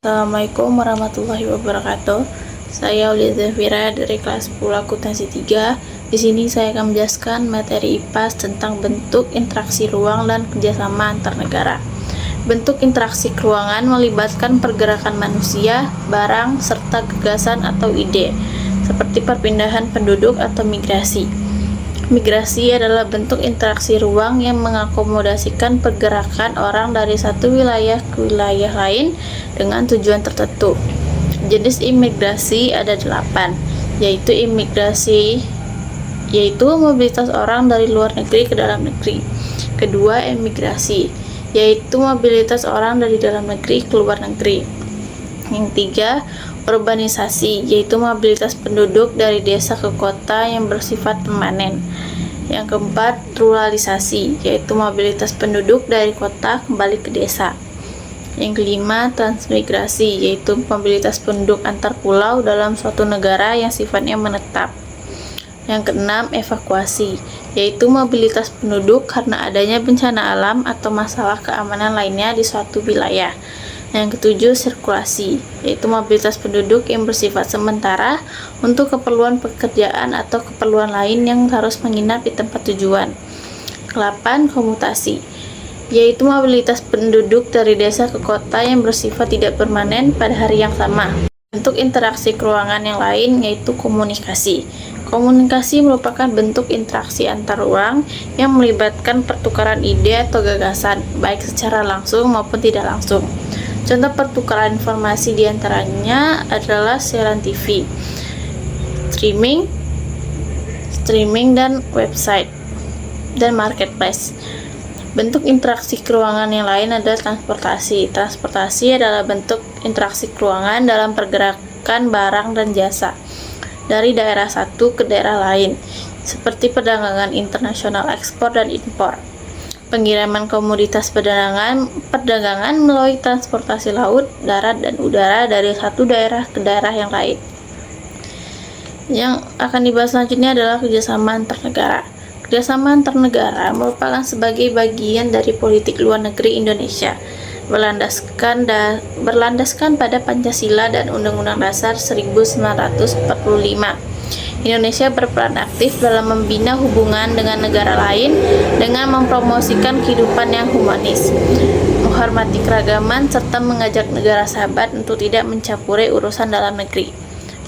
Assalamualaikum warahmatullahi wabarakatuh. Saya Aulia Zafira dari kelas 10 akuntansi 3. Di sini saya akan menjelaskan materi IPAS tentang bentuk interaksi ruang dan kerjasama antar negara. Bentuk interaksi keruangan melibatkan pergerakan manusia, barang, serta gagasan atau ide, seperti perpindahan penduduk atau migrasi. Migrasi adalah bentuk interaksi ruang yang mengakomodasikan pergerakan orang dari satu wilayah ke wilayah lain dengan tujuan tertentu. Jenis imigrasi ada 8, yaitu mobilitas orang dari luar negeri ke dalam negeri. Kedua, emigrasi, yaitu mobilitas orang dari dalam negeri ke luar negeri. Yang tiga, urbanisasi, yaitu mobilitas penduduk dari desa ke kota yang bersifat permanen. Yang keempat, ruralisasi, yaitu mobilitas penduduk dari kota kembali ke desa. Yang kelima, transmigrasi, yaitu mobilitas penduduk antar pulau dalam suatu negara yang sifatnya menetap. Yang keenam, evakuasi, yaitu mobilitas penduduk karena adanya bencana alam atau masalah keamanan lainnya di suatu wilayah. Yang ketujuh, sirkulasi, yaitu mobilitas penduduk yang bersifat sementara untuk keperluan pekerjaan atau keperluan lain yang harus menginap di tempat tujuan. Ke-8, komutasi, yaitu mobilitas penduduk dari desa ke kota yang bersifat tidak permanen pada hari yang sama. Bentuk interaksi keruangan yang lain yaitu komunikasi. Komunikasi merupakan bentuk interaksi antar ruang yang melibatkan pertukaran ide atau gagasan, baik secara langsung maupun tidak langsung. Contoh pertukaran informasi diantaranya adalah siaran TV, streaming dan website, dan marketplace. Bentuk interaksi keruangan yang lain adalah transportasi. Transportasi adalah bentuk interaksi keruangan dalam pergerakan barang dan jasa dari daerah satu ke daerah lain, seperti perdagangan internasional ekspor dan impor. Pengiriman komoditas perdagangan melalui transportasi laut, darat, dan udara dari satu daerah ke daerah yang lain. Yang akan dibahas selanjutnya adalah kerjasama antar negara. Kerjasama antar negara merupakan sebagai bagian dari politik luar negeri Indonesia, berlandaskan pada Pancasila dan Undang-Undang Dasar 1945. Indonesia berperan aktif dalam membina hubungan dengan negara lain dengan mempromosikan kehidupan yang humanis, menghormati keragaman, serta mengajak negara sahabat untuk tidak mencampuri urusan dalam negeri,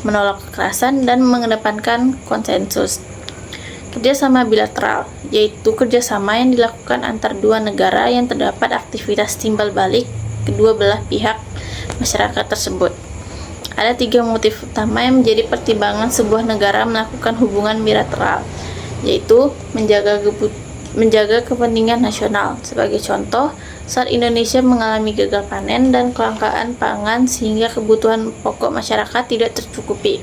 menolak kekerasan, dan mengedepankan konsensus. Kerjasama bilateral, yaitu kerjasama yang dilakukan antar dua negara yang terdapat aktivitas timbal balik kedua belah pihak masyarakat tersebut. Ada 3 motif utama yang menjadi pertimbangan sebuah negara melakukan hubungan bilateral, yaitu menjaga kepentingan nasional. Sebagai contoh, saat Indonesia mengalami gagal panen dan kelangkaan pangan sehingga kebutuhan pokok masyarakat tidak tercukupi.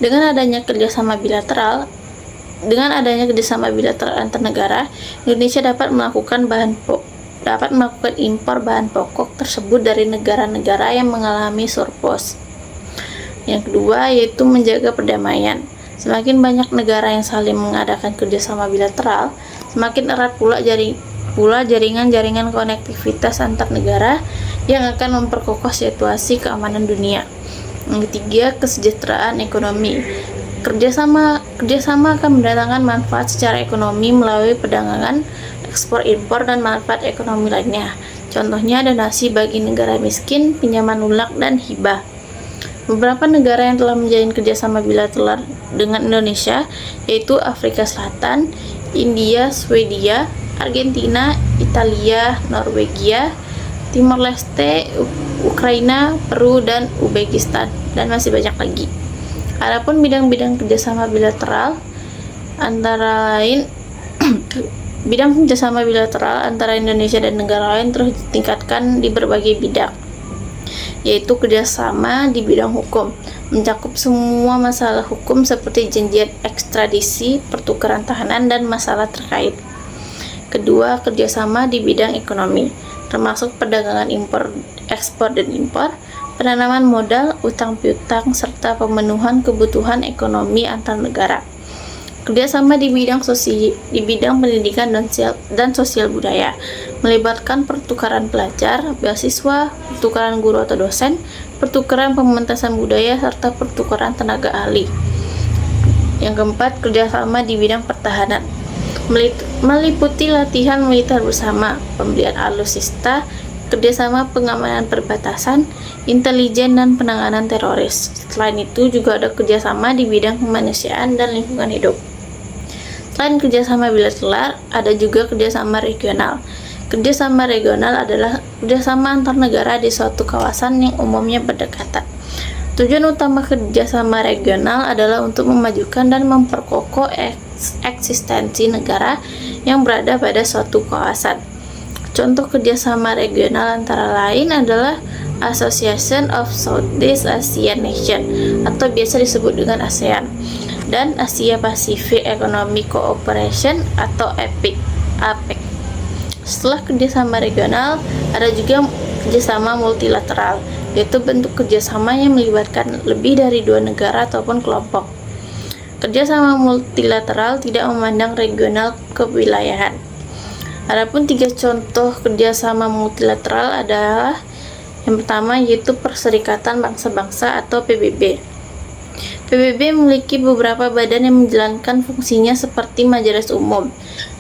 Dengan adanya kerjasama bilateral antar negara, Indonesia dapat melakukan impor bahan pokok tersebut dari negara-negara yang mengalami surplus. Yang kedua yaitu menjaga perdamaian. Semakin banyak negara yang saling mengadakan kerjasama bilateral, semakin erat pula jaringan konektivitas antar negara yang akan memperkokoh situasi keamanan dunia. Yang ketiga, kesejahteraan ekonomi. Kerjasama akan mendatangkan manfaat secara ekonomi melalui perdagangan, ekspor impor, dan manfaat ekonomi lainnya. Contohnya donasi bagi negara miskin, pinjaman lunak, dan hibah. Beberapa negara yang telah menjalin kerjasama bilateral dengan Indonesia yaitu Afrika Selatan, India, Swedia, Argentina, Italia, Norwegia, Timor Leste, Ukraina, Peru, dan Uzbekistan, dan masih banyak lagi. Adapun bidang-bidang kerjasama bilateral antara Indonesia dan negara lain terus ditingkatkan di berbagai bidang, yaitu kerjasama di bidang hukum, mencakup semua masalah hukum seperti janjian ekstradisi, pertukaran tahanan, dan masalah terkait. Kedua, kerjasama di bidang ekonomi, termasuk perdagangan ekspor dan impor, penanaman modal, utang piutang, serta pemenuhan kebutuhan ekonomi antar negara. Kerjasama di bidang pendidikan dan sosial budaya, melibatkan pertukaran pelajar, beasiswa, pertukaran guru atau dosen, pertukaran pementasan budaya, serta pertukaran tenaga ahli. Yang keempat, kerjasama di bidang pertahanan, meliputi latihan militer bersama, pembelian alutsista, kerjasama pengamanan perbatasan, intelijen, dan penanganan teroris. Selain itu juga ada kerjasama di bidang kemanusiaan dan lingkungan hidup. Selain kerjasama bilateral, ada juga kerjasama regional. Kerjasama regional adalah kerjasama antar negara di suatu kawasan yang umumnya berdekatan. Tujuan utama kerjasama regional adalah untuk memajukan dan memperkokoh eksistensi negara yang berada pada suatu kawasan. Contoh kerjasama regional antara lain adalah Association of Southeast Asian Nations atau biasa disebut dengan ASEAN, dan Asia Pacific Economic Cooperation atau APEC. Setelah kerjasama regional, ada juga kerjasama multilateral, yaitu bentuk kerjasama yang melibatkan lebih dari dua negara ataupun kelompok. Kerjasama multilateral tidak memandang regional kewilayahan. Adapun 3 contoh kerjasama multilateral adalah yang pertama yaitu Perserikatan Bangsa-Bangsa atau PBB. PBB memiliki beberapa badan yang menjalankan fungsinya seperti Majelis Umum,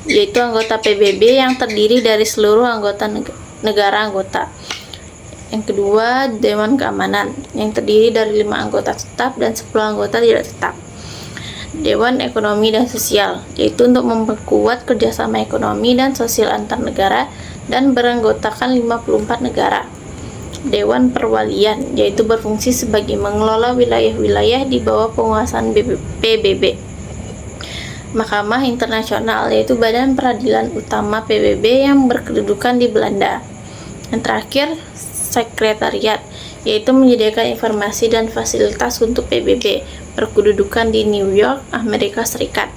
yaitu anggota PBB yang terdiri dari seluruh anggota negara anggota. Yang kedua, Dewan Keamanan yang terdiri dari 5 anggota tetap dan 10 anggota tidak tetap. Dewan Ekonomi dan Sosial, yaitu untuk memperkuat kerjasama ekonomi dan sosial antar negara dan beranggotakan 54 negara. Dewan Perwalian, yaitu berfungsi sebagai mengelola wilayah-wilayah di bawah penguasaan PBB. Mahkamah Internasional, yaitu badan peradilan utama PBB yang berkedudukan di Belanda. Yang terakhir, Sekretariat, yaitu menyediakan informasi dan fasilitas untuk PBB, berkedudukan di New York, Amerika Serikat.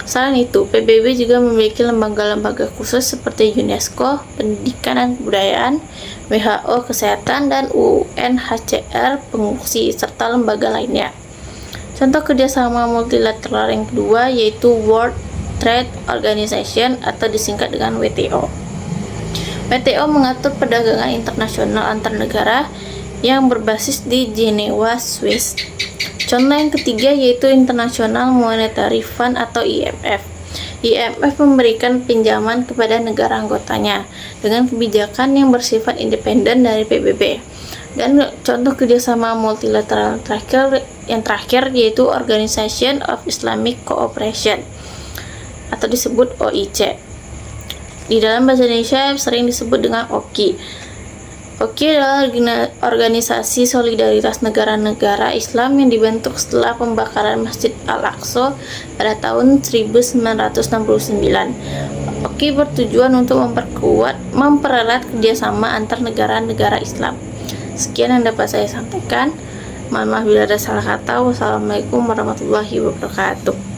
Selain itu, PBB juga memiliki lembaga-lembaga khusus seperti UNESCO, Pendidikan dan Kebudayaan, WHO Kesehatan, dan UNHCR Pengungsi, serta lembaga lainnya. Contoh kerjasama multilateral yang kedua yaitu World Trade Organization atau disingkat dengan WTO. WTO mengatur perdagangan internasional antar negara yang berbasis di Jenewa, Swiss. Contoh yang ketiga yaitu International Monetary Fund atau IMF. IMF memberikan pinjaman kepada negara anggotanya dengan kebijakan yang bersifat independen dari PBB. Dan contoh kerjasama multilateral yang terakhir yaitu Organization of Islamic Cooperation atau disebut OIC. Di dalam bahasa Indonesia sering disebut dengan OKI. OKI adalah organisasi solidaritas negara-negara Islam yang dibentuk setelah pembakaran Masjid Al-Aqsa pada tahun 1969. OKI bertujuan untuk mempererat kerjasama antar negara-negara Islam. Sekian yang dapat saya sampaikan. Mohon maaf bila ada salah kata. Wassalamualaikum warahmatullahi wabarakatuh.